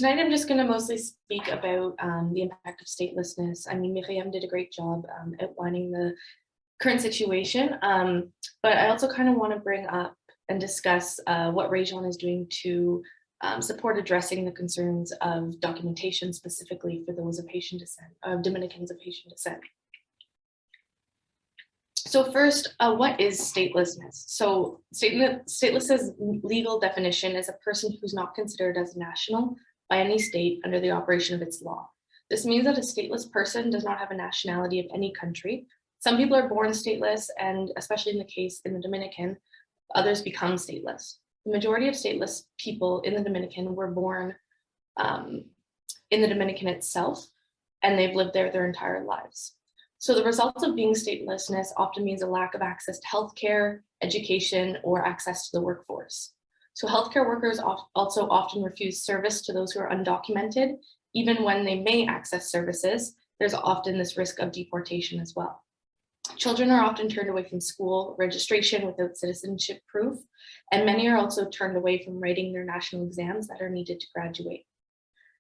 Tonight, I'm just going to mostly speak about the impact of statelessness. I mean, Miriam did a great job outlining the current situation, but I also kind of want to bring up and discuss what Région is doing to support addressing the concerns of documentation, specifically for those of Haitian descent, Dominicans of Haitian descent. So first, what is statelessness? So statelessness legal definition is a person who's not considered as national by any state under the operation of its law. This means that a stateless person does not have a nationality of any country. Some people are born stateless, and especially in the case in the Dominican, others become stateless. The majority of stateless people in the Dominican were born in the Dominican itself, and they've lived there their entire lives. So the results of being statelessness often means a lack of access to healthcare, education, or access to the workforce. So healthcare workers also often refuse service to those who are undocumented. Even when they may access services, there's often this risk of deportation as well. Children are often turned away from school registration without citizenship proof, and many are also turned away from writing their national exams that are needed to graduate.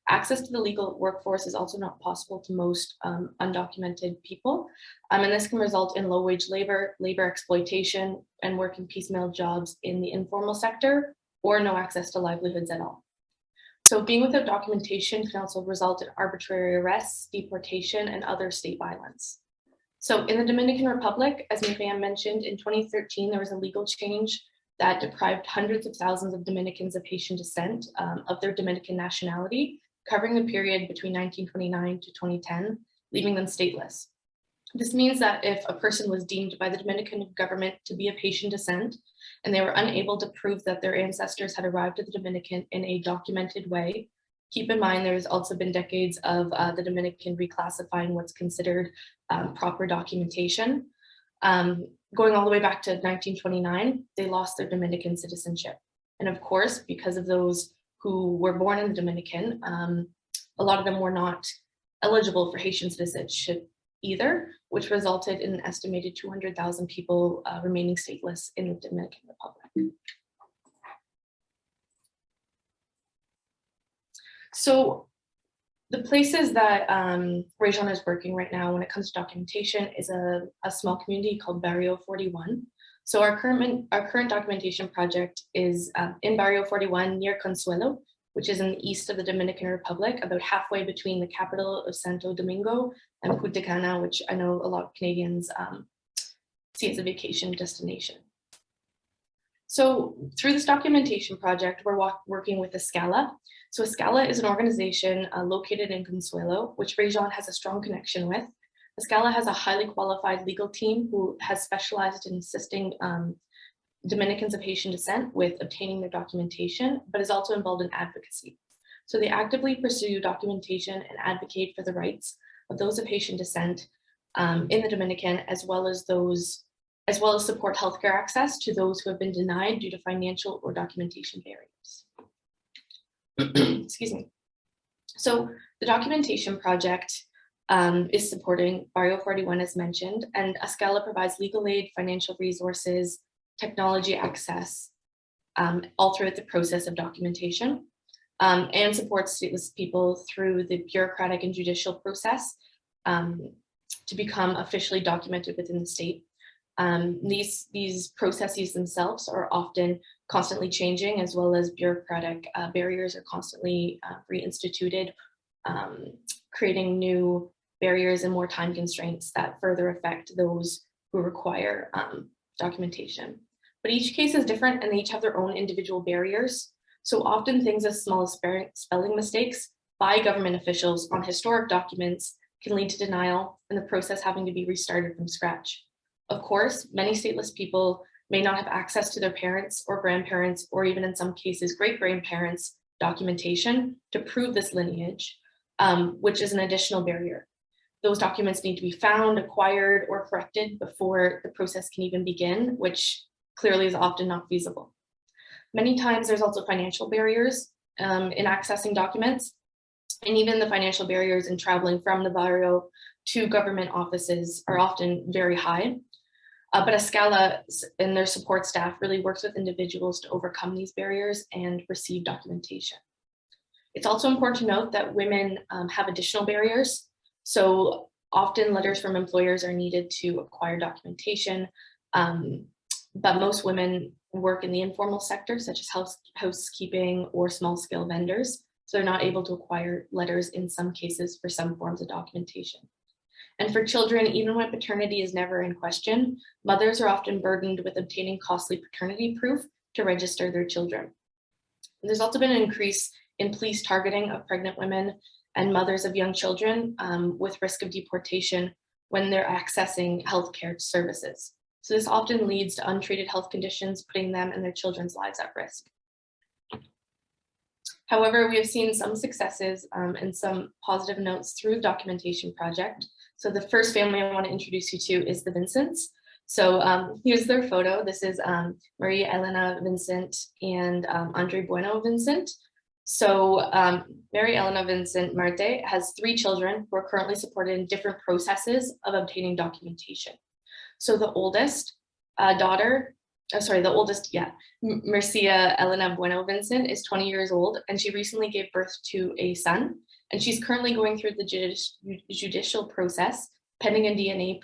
Access to the legal workforce is also not possible to most undocumented people, and this can result in low-wage labor, labor exploitation, and working piecemeal jobs in the informal sector, or no access to livelihoods at all. So being without documentation can also result in arbitrary arrests, deportation, and other state violence. So in the Dominican Republic, as Miriam mentioned, in 2013, there was a legal change that deprived hundreds of thousands of Dominicans of Haitian descent of their Dominican nationality, covering the period between 1929 to 2010, leaving them stateless. This means that if a person was deemed by the Dominican government to be of Haitian descent, and they were unable to prove that their ancestors had arrived at the Dominican in a documented way, keep in mind there's also been decades of the Dominican reclassifying what's considered proper documentation. Going all the way back to 1929, they lost their Dominican citizenship. And of course, because of those who were born in the Dominican, a lot of them were not eligible for Haitian citizenship either, which resulted in an estimated 200,000 people remaining stateless in the Dominican Republic. So the places that Région is working right now when it comes to documentation is a small community called Barrio 41. So our current documentation project is in Barrio 41 near Consuelo, which is in the east of the Dominican Republic, about halfway between the capital of Santo Domingo and Punta Cana, which I know a lot of Canadians see as a vacation destination. So through this documentation project, we're working with Escala. So Escala is an organization located in Consuelo, which Région has a strong connection with. Escala has a highly qualified legal team who has specialized in assisting Dominicans of Haitian descent with obtaining their documentation, but is also involved in advocacy. So they actively pursue documentation and advocate for the rights of those of Haitian descent in the Dominican, as well as support healthcare access to those who have been denied due to financial or documentation barriers. Excuse me. So the documentation project is supporting Barrio 41 as mentioned, and Escala provides legal aid, financial resources, technology access, all throughout the process of documentation, and supports stateless people through the bureaucratic and judicial process to become officially documented within the state. These processes themselves are often constantly changing, as well as bureaucratic barriers are constantly reinstituted, creating new barriers and more time constraints that further affect those who require documentation. But each case is different and they each have their own individual barriers. So often things as small as spelling mistakes by government officials on historic documents can lead to denial and the process having to be restarted from scratch. Of course, many stateless people may not have access to their parents or grandparents, or even in some cases, great-grandparents' documentation to prove this lineage, which is an additional barrier. Those documents need to be found, acquired, or corrected before the process can even begin, which clearly is often not feasible. Many times there's also financial barriers in accessing documents, and even the financial barriers in traveling from the barrio to government offices are often very high. But Escala and their support staff really works with individuals to overcome these barriers and receive documentation. It's also important to note that women have additional barriers. So often letters from employers are needed to acquire documentation, but most women work in the informal sector, such as housekeeping or small scale vendors. So they're not able to acquire letters in some cases for some forms of documentation. And for children, even when paternity is never in question, mothers are often burdened with obtaining costly paternity proof to register their children. And there's also been an increase in police targeting of pregnant women and mothers of young children with risk of deportation when they're accessing healthcare services. So this often leads to untreated health conditions, putting them and their children's lives at risk. However, we have seen some successes and some positive notes through the documentation project. So the first family I want to introduce you to is the Vincents. So here's their photo. This is Maria Elena Vincent and Andre Bueno Vincent. So Mary Elena Vincent Marte has 3 children who are currently supported in different processes of obtaining documentation. So the oldest Marcia Elena Bueno Vincent is 20 years old, and she recently gave birth to a son, and she's currently going through the judicial process, pending a DNA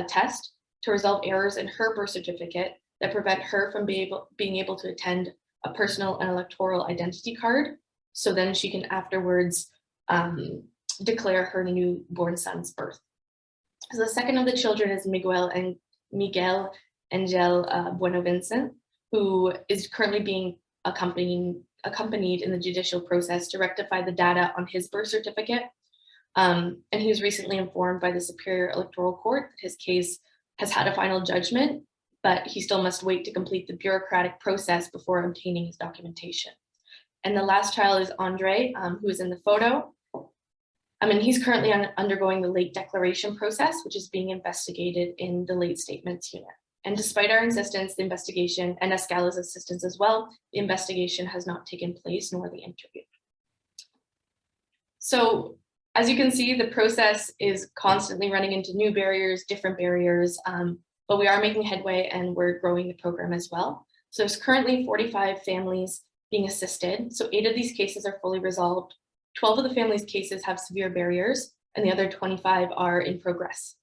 test to resolve errors in her birth certificate that prevent her from being able to attend a personal and electoral identity card. So then she can afterwards declare her newborn son's birth. So the second of the children is Miguel Angel Bueno Vincent, who is currently being accompanied in the judicial process to rectify the data on his birth certificate. And he was recently informed by the Superior Electoral Court that his case has had a final judgment, but he still must wait to complete the bureaucratic process before obtaining his documentation. And the last child is Andre, who is in the photo. He's currently undergoing the late declaration process, which is being investigated in the late statements unit. And despite our insistence, the investigation, and Escala's assistance as well, the investigation has not taken place, nor the interview. So as you can see, the process is constantly running into new barriers, different barriers, but we are making headway and we're growing the program as well. So there's currently 45 families being assisted. So 8 of these cases are fully resolved. 12 of the families' cases have severe barriers, and the other 25 are in progress.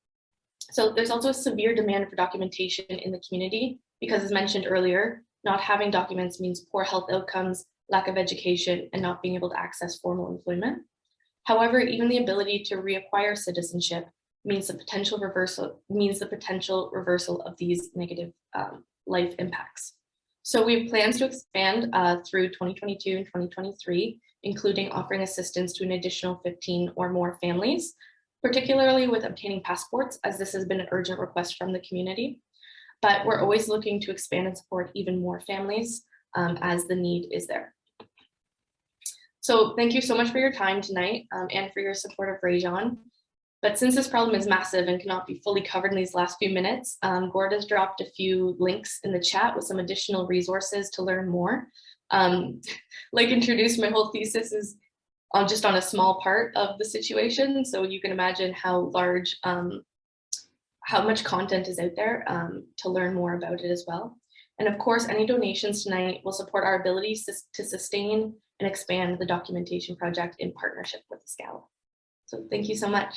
So there's also a severe demand for documentation in the community because, as mentioned earlier, not having documents means poor health outcomes, lack of education, and not being able to access formal employment. However, even the ability to reacquire citizenship means the potential reversal of these negative life impacts. So we have plans to expand through 2022 and 2023, including offering assistance to an additional 15 or more families, particularly with obtaining passports, as this has been an urgent request from the community. But we're always looking to expand and support even more families as the need is there. So thank you so much for your time tonight and for your support of Rajon. But since this problem is massive and cannot be fully covered in these last few minutes, Gord has dropped a few links in the chat with some additional resources to learn more. Like introduced, my whole thesis is just on a small part of the situation. So you can imagine how large, how much content is out there to learn more about it as well. And of course, any donations tonight will support our ability to sustain and expand the documentation project in partnership with Escala. So thank you so much.